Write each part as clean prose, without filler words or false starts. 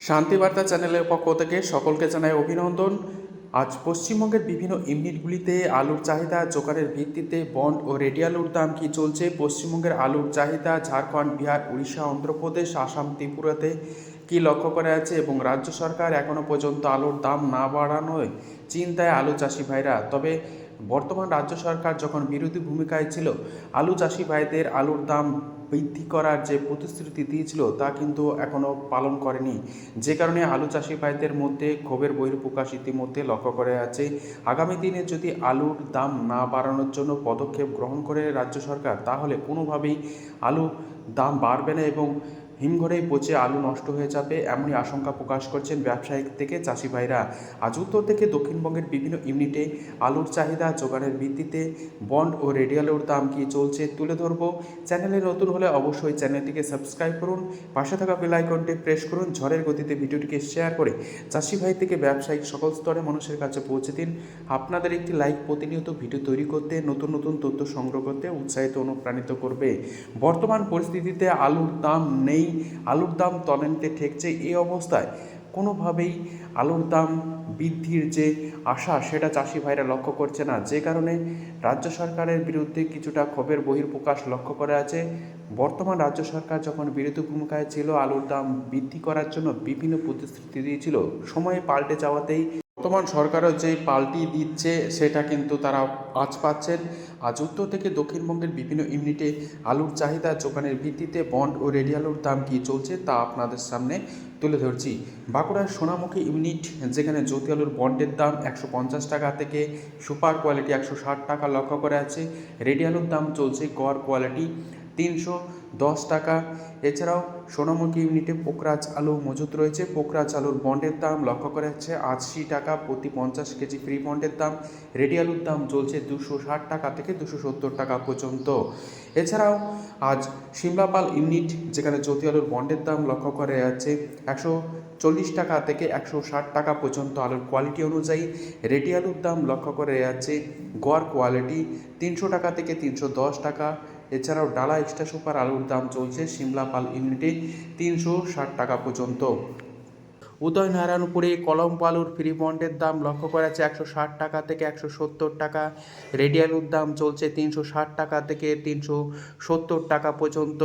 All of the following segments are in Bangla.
শান্তিবার্তা চ্যানেলের পক্ষ থেকে সকলকে জানাই অভিনন্দন। আজ পশ্চিমবঙ্গের বিভিন্ন ইউনিটগুলিতে আলুর চাহিদা জোগাড়ের ভিত্তিতে বন্ড ও রেডি আলুর দাম কী চলছে, পশ্চিমবঙ্গের আলুর চাহিদা ঝাড়খণ্ড, বিহার, উড়িষ্যা, অন্ধ্রপ্রদেশ, আসাম, ত্রিপুরাতে কী লক্ষ্য করা আছে এবং রাজ্য সরকার এখনও পর্যন্ত আলুর দাম না বাড়ানোয় চিন্তায় আলু চাষি ভাইরা। তবে বর্তমান রাজ্য সরকার যখন বিরোধী ভূমিকায় ছিল, আলু চাষি ভাইদের আলুর দাম বৃদ্ধি করার যে প্রতিশ্রুতি দিয়েছিল তা কিন্তু এখনও পালন করেনি, যে কারণে আলু চাষি ভাইদের মধ্যে ক্ষোভের বহিঃপ্রকাশ ইতিমধ্যে লক্ষ্য করে আছে। আগামী দিনে যদি আলুর দাম না বাড়ানোর জন্য পদক্ষেপ গ্রহণ করে রাজ্য সরকার, তাহলে কোনোভাবেই আলু দাম বাড়বে না এবং হিমঘরেই পচে আলু নষ্ট হয়ে যাবে, এমনই আশঙ্কা প্রকাশ করছেন ব্যবসায়িক থেকে চাষি ভাইরা। আজ উত্তর থেকে দক্ষিণবঙ্গের বিভিন্ন ইউনিটে আলুর চাহিদা জোগাড়ের ভিত্তিতে বন্ড ও রেডি আলুর দাম কী চলছে তুলে ধরবো। চ্যানেলে নতুন হলে অবশ্যই চ্যানেলটিকে সাবস্ক্রাইব করুন, পাশে থাকা বেল আইকনটি প্রেস করুন, ঝড়ের গতিতে ভিডিওটিকে শেয়ার করে চাষি ভাই থেকে ব্যবসায়িক সকল স্তরের মানুষের কাছে পৌঁছে দিন। আপনাদের একটি লাইক প্রতিনিয়ত ভিডিও তৈরি করতে, নতুন নতুন তথ্য সংগ্রহ করতে উৎসাহিত অনুপ্রাণিত করবে। বর্তমান পরিস্থিতিতে আলুর দাম নেই, আলুর দাম তলানিতে ঠেকছে। এই অবস্থায় কোনোভাবেই আলুর দাম বৃদ্ধির যে আশা সেটা চাষি ভাইরা লক্ষ্য করছে না, যে কারণে রাজ্য সরকারের বিরুদ্ধে কিছুটা ক্ষোভের বহিঃপ্রকাশ লক্ষ্য করা আছে। বর্তমান রাজ্য সরকার যখন বিরোধী ভূমিকায় ছিল, আলুর দাম বৃদ্ধি করার জন্য বিভিন্ন প্রতিশ্রুতি দিয়েছিল, সময়ে পাল্টে যাওয়াতেই বর্তমান সরকারও যে পাল্টি দিচ্ছে সেটা কিন্তু তারা আজ পাচ্ছেন। আজ উত্তর থেকে দক্ষিণবঙ্গের বিভিন্ন ইউনিটে আলুর চাহিদা জোগানের ভিত্তিতে বন্ড ও রেডি আলুর দাম কী চলছে তা আপনাদের সামনে তুলে ধরছি। বাঁকুড়ার সোনামুখী ইউনিট, যেখানে জ্যোতি আলুর বন্ডের দাম 150 টাকা থেকে সুপার কোয়ালিটি 160 টাকা লক্ষ্য করে আছে। রেডি আলুর দাম চলছে গড় কোয়ালিটি 310 টাকা। এছাড়াও সোনামুখী ইউনিটে পোকরাজ আলু মজুত রয়েছে। পোকরাজ আলুর বন্ডের দাম লক্ষ্য করা যাচ্ছে 80 টাকা প্রতি 50 কেজি ফ্রি বন্ডের দাম। রেডি আলুর দাম চলছে 260 টাকা থেকে 270 টাকা পর্যন্ত। এছাড়াও আজ সিমলাপাল ইউনিট, যেখানে জ্যোতি আলুর বন্ডের দাম লক্ষ্য করা যাচ্ছে 140 টাকা থেকে 160 টাকা পর্যন্ত আলুর কোয়ালিটি অনুযায়ী। রেডি আলুর দাম লক্ষ্য করা যাচ্ছে গড় কোয়ালিটি 300 টাকা থেকে 310 টাকা। এছাড়াও ডালা এক্সট্রা সুপার আলুর দাম চলছে সিমলাপাল ইউনিটে 360 টাকা পর্যন্ত। উদয়নারায়ণপুরে কলম্বো আলুর ফ্রি বন্ডের দাম লক্ষ্য করা যাচ্ছে 160 টাকা থেকে 170 টাকা। রেডি আলুর দাম চলছে 360 টাকা থেকে 370 টাকা পর্যন্ত।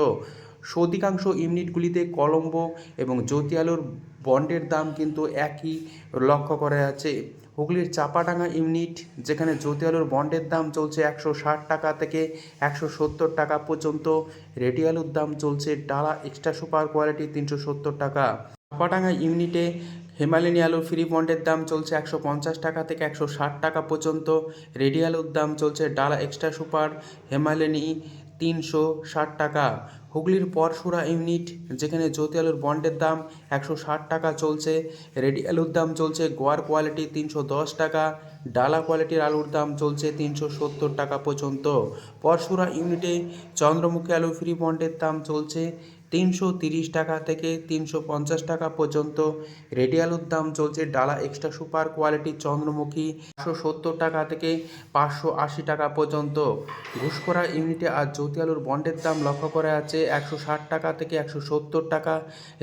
অধিকাংশ ইউনিটগুলিতে কলম্বো এবং জ্যোতি আলুর বন্ডের দাম কিন্তু একই লক্ষ্য করা যাচ্ছে। হুগলির চাপাডাঙ্গা ইউনিট, যেখানে জ্যোতি আলুর বন্ডের দাম চলছে 160 টাকা থেকে 170 টাকা পর্যন্ত। রেডি আলুর দাম চলছে ডালা এক্সট্রা সুপার কোয়ালিটি 370 টাকা। চাপাডাঙ্গা ইউনিটে হিমালয়ানি আলুর ফ্রি বন্ডের দাম চলছে 150 টাকা থেকে 160 টাকা পর্যন্ত। রেডি আলুর দাম চলছে ডালা এক্সট্রা সুপার হিমালয়ানি 360 টাকা। হুগলির পরশুরা ইউনিট, যেখানে জ্যোতি আলুর বন্ডের দাম 160 টাকা চলছে। রেডি আলুর দাম চলছে গোয়ার কোয়ালিটি 310 টাকা। ডালা কোয়ালিটির আলুর দাম চলছে 370 টাকা পর্যন্ত। পরশুরা ইউনিটে চন্দ্রমুখী আলু ফ্রি বন্ডের দাম চলছে 330 টাকা থেকে 350 টাকা পর্যন্ত। রেডি আলুর দাম চলছে ডালা এক্সট্রা সুপার কোয়ালিটি চন্দ্রমুখী 570 টাকা থেকে 580 টাকা পর্যন্ত। ঘুষকরা ইউনিটে আজ জ্যোতি আলুর বন্ডের দাম লক্ষ্য করা আছে 160 টাকা থেকে 170 টাকা।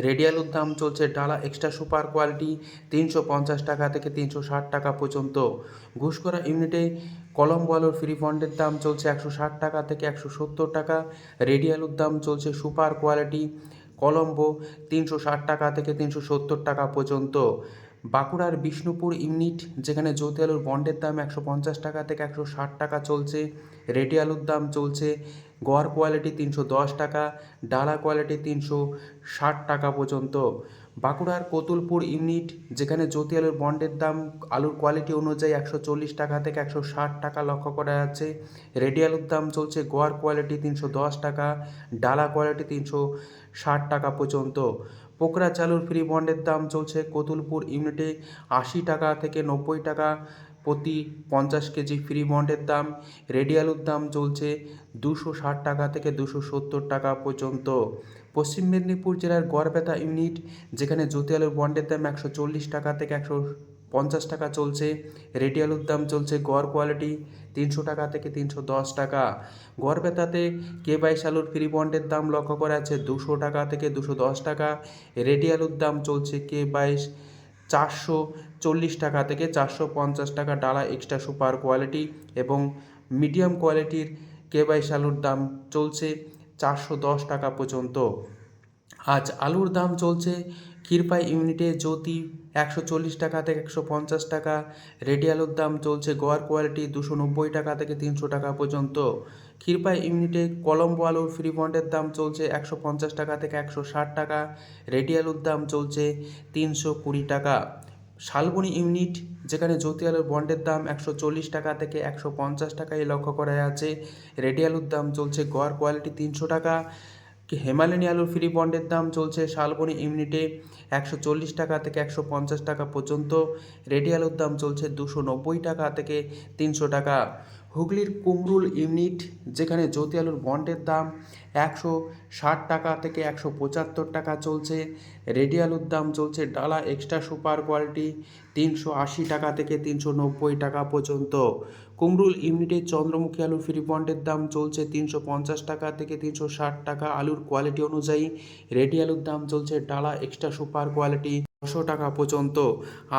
রেডি আলুর দাম চলছে ডালা এক্সট্রা সুপার কোয়ালিটি 350 টাকা থেকে 360 টাকা পর্যন্ত। ঘুষকরা ইউনিটে কলম্বো আলুর ফ্রি বন্ডের দাম চলছে 160 টাকা থেকে 170 টাকা। রেডি আলুর দাম চলছে সুপার কোয়ালিটি কলম্বো 360 টাকা থেকে 370 টাকা পর্যন্ত। বাঁকুড়ার বিষ্ণুপুর ইউনিট, যেখানে জ্যোতি আলুর বন্ডের দাম 150 টাকা থেকে 160 টাকা চলছে। রেডি আলুর দাম চলছে গড় কোয়ালিটি 310 টাকা, ডালা কোয়ালিটি 360 টাকা পর্যন্ত। বাঁকুড়ার কতুলপুর ইউনিট, যেখানে জ্যোতি আলুর বন্ডের দাম আলুর কোয়ালিটি অনুযায়ী 140 টাকা থেকে 160 টাকা লক্ষ্য করা যাচ্ছে। রেডি আলুর দাম চলছে গড় কোয়ালিটি 310 টাকা, ডালা কোয়ালিটি 360 টাকা পর্যন্ত। পোকরা চালুর ফ্রি বন্ডের দাম চলছে কতুলপুর ইউনিটে 80 টাকা থেকে 90 টাকা প্রতি 50 কেজি ফ্রি বন্ডের দাম। রেডি আলুর দাম চলছে 260 টাকা থেকে 270 টাকা পর্যন্ত। পশ্চিম মেদিনীপুর জেলার গড়বেতা ইউনিট, যেখানে জ্যোতি আলুর বন্ডের দাম 140 টাকা থেকে টাকা চলছে। রেডি আলুর দাম চলছে গড় কোয়ালিটি 300 টাকা থেকে 310 টাকা। গড়বেতাতে K22 আলুর ফ্রি বন্ডের দাম লক্ষ্য করা আছে 200 টাকা থেকে 210 টাকা। রেডি আলুর দাম চলছে K22 440 টাকা থেকে 450 টাকা ডালা এক্সট্রা সুপার কোয়ালিটি, এবং মিডিয়াম কোয়ালিটির K22 আলুর দাম চলছে 410 টাকা পর্যন্ত। আজ আলুর দাম চলছে ক্ষীরপাই ইউনিটে জ্যোতি 140 টাকা থেকে 150 টাকা। রেডি আলুর দাম চলছে গড় কোয়ালিটি 290 টাকা থেকে 300 টাকা পর্যন্ত। ক্ষীরপাই ইউনিটে কলম্বো আলুর ফ্রি বন্ডের দাম চলছে 150 টাকা থেকে 160 টাকা। রেডি আলুর দাম চলছে 320 টাকা। শালবনী ইউনিট, যেখানে জ্যোতি আলুর বন্ডের দাম 140 টাকা থেকে 150 টাকায় লক্ষ্য করা আছে। রেডি আলুর দাম চলছে গড় কোয়ালিটি 300 টাকা। হেমালিনী আলুর ফ্রি বন্ডের দাম চলছে শালবনী ইউনিটে 140 টাকা থেকে 150 টাকা পর্যন্ত। রেডি আলুর দাম চলছে 290 টাকা থেকে 300 টাকা। হুগলির কুমরুল ইউনিট, যেখানে জ্যোতি আলুর বন্ডের দাম 160 টাকা থেকে 175 টাকা চলছে। রেডি আলুর দাম চলছে ডালা এক্সট্রা সুপার কোয়ালিটি 380 টাকা থেকে 390 টাকা পর্যন্ত। কুমরুল ইউনিটে চন্দ্রমুখী আলুর ফ্রি বন্ডের দাম চলছে 350 টাকা থেকে 360 টাকা আলুর কোয়ালিটি অনুযায়ী। রেডি আলুর দাম চলছে ডালা এক্সট্রা সুপার কোয়ালিটি 900 টাকা পর্যন্ত।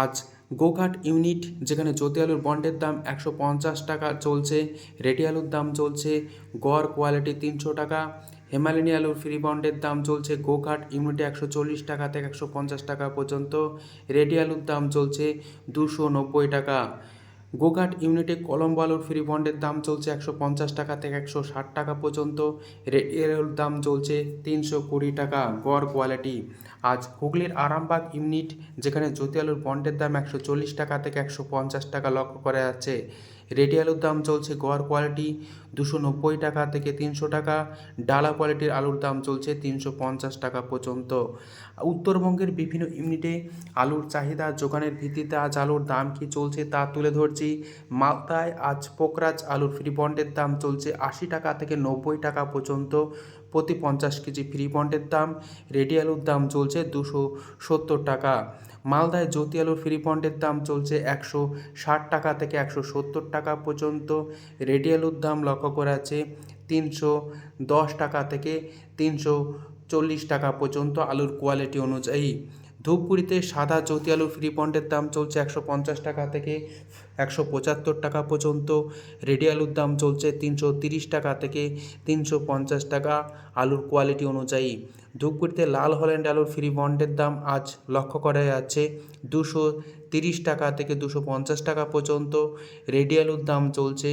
আজ গোঘাট ইউনিট, যেখানে জ্যোতি আলুর বন্ডের দাম 150 টাকা চলছে। রেডি আলুর দাম চলছে গড় কোয়ালিটি 300 টাকা। হেমালিনী আলুর ফ্রি বন্ডের দাম চলছে গোঘাট ইউনিটে 140 টাকা থেকে 150 টাকা পর্যন্ত। রেডি আলুর দাম চলছে 290 টাকা। গোঘাট ইউনিটে কলম্বো আলুর ফ্রি বন্ডের দাম চলছে 150 টাকা থেকে 160 টাকা পর্যন্ত। রেডি আলুর দাম চলছে 320 টাকা গড় কোয়ালিটি। আজ হুগলির আরামবাগ ইউনিট, যেখানে জ্যোতি আলুর বন্ডের দাম 140 টাকা থেকে 150 টাকা লক্ষ্য করা যাচ্ছে। রেডি আলুর দাম চলছে গড় কোয়ালিটি 290 টাকা থেকে 300 টাকা। ডালা কোয়ালিটির আলুর দাম চলছে 350 টাকা পর্যন্ত। উত্তরবঙ্গের বিভিন্ন ইউনিটে আলুর চাহিদা যোগানের ভিত্তিতে আজ আলুর দাম কী চলছে তা তুলে ধরছি। মালদায় আজ পোকরাজ আলুর ফ্রি বন্ডের দাম চলছে 80 টাকা থেকে 90 টাকা পর্যন্ত প্রতি 50 কেজি ফ্রি বন্ডের দাম। রেডি আলুর দাম চলছে 270 টাকা। মালদায় জ্যোতি আলুর ফ্রি বন্ডের দাম চলছে 160 টাকা থেকে 170 টাকা পর্যন্ত। রেডি আলুর দাম লক্ষ্য করা আছে 310 টাকা থেকে 340 টাকা পর্যন্ত আলুর কোয়ালিটি অনুযায়ী। ধূপগুড়িতে সাদা জ্যোতি আলুর ফ্রি বন্ডের দাম চলছে 150 টাকা থেকে 175 টাকা পর্যন্ত। রেডি আলুর দাম চলছে 330 টাকা থেকে 350 টাকা আলুর কোয়ালিটি অনুযায়ী। ধূপগুড়িতে লাল হল্যান্ড আলুর ফ্রি বন্ডের দাম আজ লক্ষ্য করা যাচ্ছে 230 টাকা থেকে 250 টাকা পর্যন্ত। রেডি আলুর দাম চলছে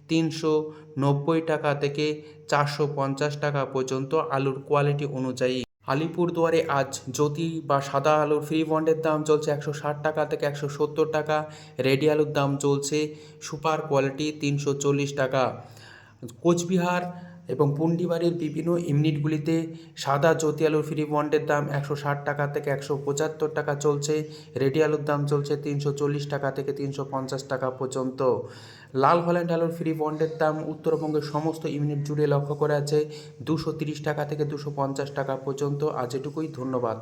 390 টাকা থেকে 450 টাকা পর্যন্ত আলুর কোয়ালিটি অনুযায়ী। আলিপুরদুয়ারে আজ জ্যোতি বা সাদা আলুর ফ্রি বন্ডের দাম চলছে 160 টাকা থেকে 170 টাকা। রেডি আলুর দাম চলছে সুপার কোয়ালিটি 340 টাকা। কোচবিহার এবং পুন্ডিবাড়ির বিভিন্ন ইউনিটগুলিতে সাদা জ্যোতি আলুর ফ্রি বন্ডের দাম 160 টাকা থেকে 175 টাকা চলছে। রেডি আলুর দাম চলছে 340 টাকা থেকে 350 টাকা পর্যন্ত। লাল হল্যান্ড আলুর ফ্রি বন্ডের দাম উত্তরবঙ্গের সমস্ত ইউনিট জুড়ে লক্ষ্য করা আছে 230 টাকা থেকে 250 টাকা পর্যন্ত। আজ এটুকুই, ধন্যবাদ।